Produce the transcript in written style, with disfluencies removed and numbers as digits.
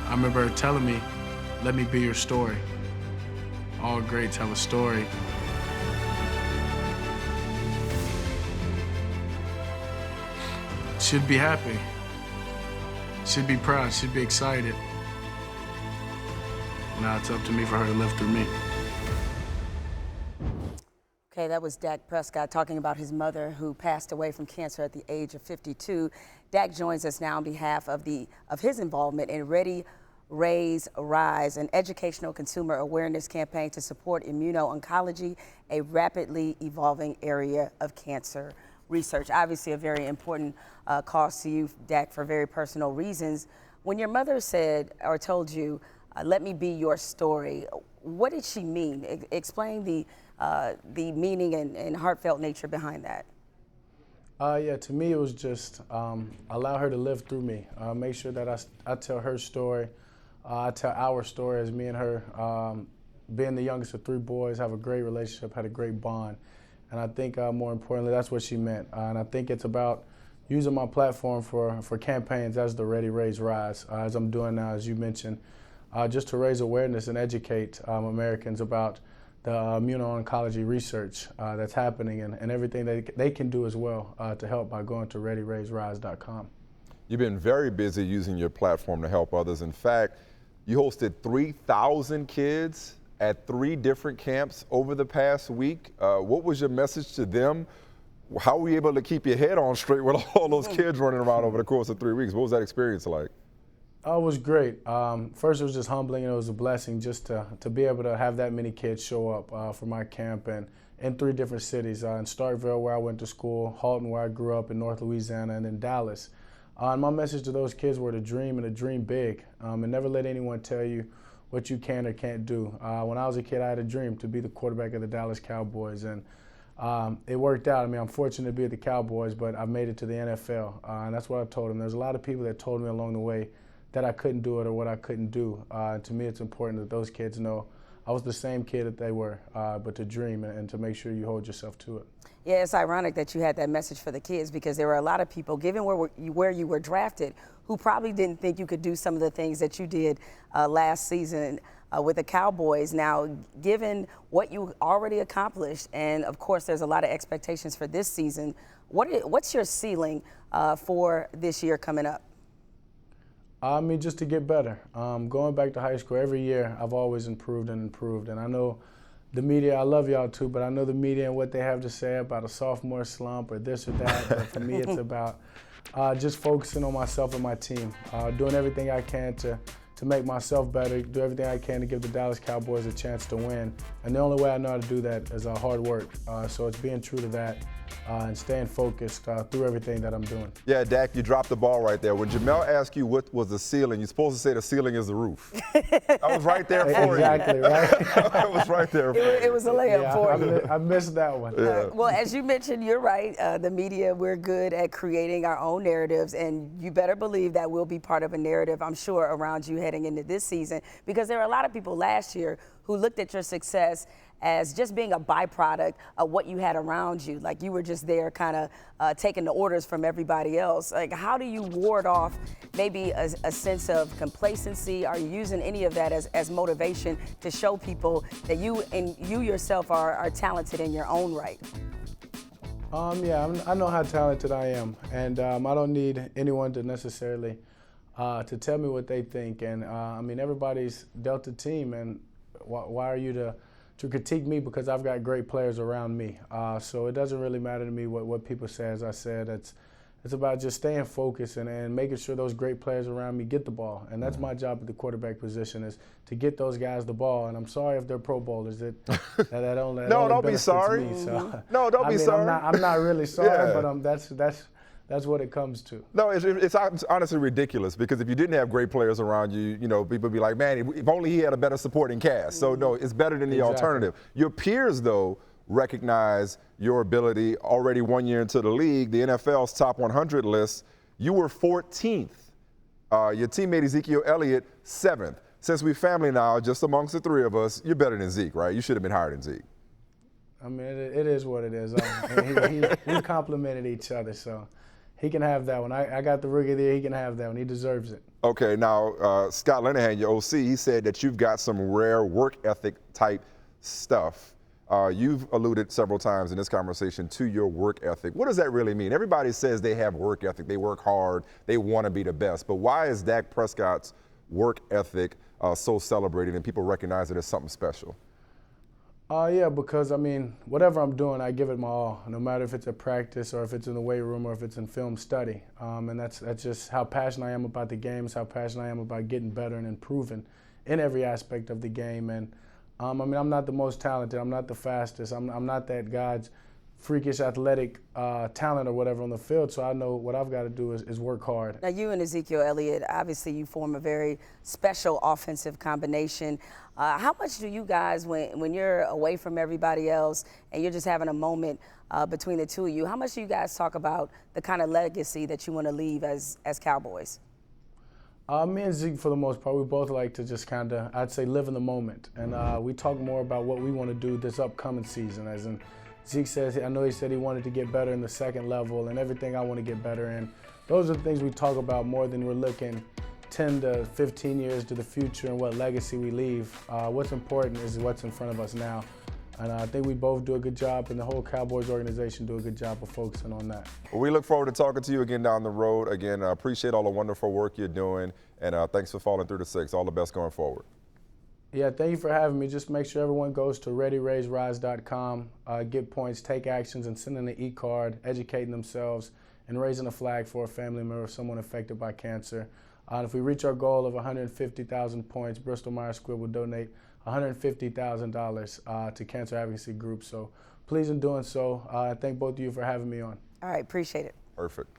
I remember her telling me, let me be your story. All greats have a story. Should be happy. Should be proud. Should be excited. Now it's up to me for her to live through me. Okay, that was Dak Prescott talking about his mother who passed away from cancer at the age of 52. Dak joins us now on behalf of his involvement in Ready, Raise, Rise, an educational consumer awareness campaign to support immuno-oncology, a rapidly evolving area of cancer research. Obviously a very important cause to you, Dak, for very personal reasons. When your mother said or told you, let me be your story, what did she mean? Explain the meaning and heartfelt nature behind that. Yeah, to me it was just allow her to live through me. Make sure that I tell her story. I tell our story as me and her, being the youngest of 3 boys, have a great relationship, had a great bond. And I think more importantly, that's what she meant. And I think it's about using my platform for campaigns as the Ready, Raise, Rise, as I'm doing now, as you mentioned, just to raise awareness and educate Americans about the immuno-oncology research that's happening and everything they can do as well to help by going to readyraiserise.com. You've been very busy using your platform to help others. In fact, you hosted 3,000 kids at 3 different camps over the past week. What was your message to them? How were you able to keep your head on straight with all those kids running around over the course of 3 weeks? What was that experience like? It was great. First, it was just humbling, and it was a blessing just to be able to have that many kids show up for my camp and in 3 different cities, in Starkville, where I went to school, Halton, where I grew up in North Louisiana, and then Dallas. And my message to those kids were to dream and to dream big, and never let anyone tell you what you can or can't do. When I was a kid, I had a dream to be the quarterback of the Dallas Cowboys, and it worked out. I mean, I'm fortunate to be at the Cowboys, but I've made it to the NFL, and that's what I told them. There's a lot of people that told me along the way that I couldn't do it or what I couldn't do. To me, it's important that those kids know I was the same kid that they were, but to dream and to make sure you hold yourself to it. Yeah, it's ironic that you had that message for the kids because there were a lot of people, given where you were drafted, who probably didn't think you could do some of the things that you did last season with the Cowboys. Now, given what you already accomplished, and of course there's a lot of expectations for this season, what's your ceiling for this year coming up? I mean, just to get better. Going back to high school, every year I've always improved and improved. And I know the media, I love y'all too, but I know the media and what they have to say about a sophomore slump or this or that. But for me, it's about just focusing on myself and my team, doing everything I can to make myself better, do everything I can to give the Dallas Cowboys a chance to win. And the only way I know how to do that is hard work. So it's being true to that and staying focused through everything that I'm doing. Yeah, Dak, you dropped the ball right there. When Jamel asked you what was the ceiling, you're supposed to say the ceiling is the roof. I was right there for exactly, you. Exactly, right? I was right there for you. It was a layup for you. I missed that one. Yeah. Well, as you mentioned, you're right. The media, we're good at creating our own narratives, and you better believe that we'll be part of a narrative, I'm sure, around you heading into this season, because there were a lot of people last year who looked at your success as just being a byproduct of what you had around you. Like you were just there kind of taking the orders from everybody else. Like how do you ward off maybe a sense of complacency? Are you using any of that as motivation to show people that you yourself are talented in your own right? Yeah, I know how talented I am, and I don't need anyone to necessarily to tell me what they think. And I mean, everybody's dealt a team, and why are you to critique me because I've got great players around me? So it doesn't really matter to me what people say. As I said, it's about just staying focused and making sure those great players around me get the ball. And that's my job at the quarterback position, is to get those guys the ball. And I'm sorry if they're Pro Bowlers. That don't be sorry. Me, so. No, don't be sorry. I'm not really sorry, Yeah. but that's what it comes to. No, it's honestly ridiculous because if you didn't have great players around you, people would be like, man, if only he had a better supporting cast. So no, it's better than the alternative. Your peers, though, recognize your ability. Already 1 year into the league, the NFL's top 100 list, you were 14th. Your teammate Ezekiel Elliott, 7th. Since we're family now, just amongst the 3 of us, you're better than Zeke, right? You should have been higher than Zeke. I mean, it is what it is. We complimented each other, so he can have that one. I got the Rookie of the Year. He can have that one. He deserves it. Okay, now Scott Linehan, your OC, he said that you've got some rare work ethic type stuff. You've alluded several times in this conversation to your work ethic. What does that really mean? Everybody says they have work ethic, they work hard, they want to be the best. But why is Dak Prescott's work ethic so celebrated and people recognize it as something special? Yeah, because, I mean, whatever I'm doing, I give it my all, no matter if it's at practice or if it's in the weight room or if it's in film study. And that's just how passionate I am about the games, how passionate I am about getting better and improving in every aspect of the game. And, I mean, I'm not the most talented. I'm not the fastest. I'm not that God's freakish athletic talent or whatever on the field, so I know what I've got to do is work hard. Now, you and Ezekiel Elliott, obviously you form a very special offensive combination. How much do you guys, when you're away from everybody else and you're just having a moment between the two of you, how much do you guys talk about the kind of legacy that you want to leave as Cowboys? Me and Zeke, for the most part, we both like to just kind of, I'd say, live in the moment. And we talk more about what we want to do this upcoming season, as in Zeke says, I know he said he wanted to get better in the second level and everything I want to get better in. Those are the things we talk about more than we're looking 10 to 15 years to the future and what legacy we leave. What's important is what's in front of us now. And I think we both do a good job, and the whole Cowboys organization do a good job of focusing on that. Well, we look forward to talking to you again down the road. Again, I appreciate all the wonderful work you're doing, and thanks for falling through the six. All the best going forward. Yeah, thank you for having me. Just make sure everyone goes to readyraiserise.com, get points, take actions, and send in an e-card, educating themselves, and raising a flag for a family member or someone affected by cancer. If we reach our goal of 150,000 points, Bristol-Myers Squibb will donate $150,000 to cancer advocacy groups. So please, in doing so, I thank both of you for having me on. All right, appreciate it. Perfect.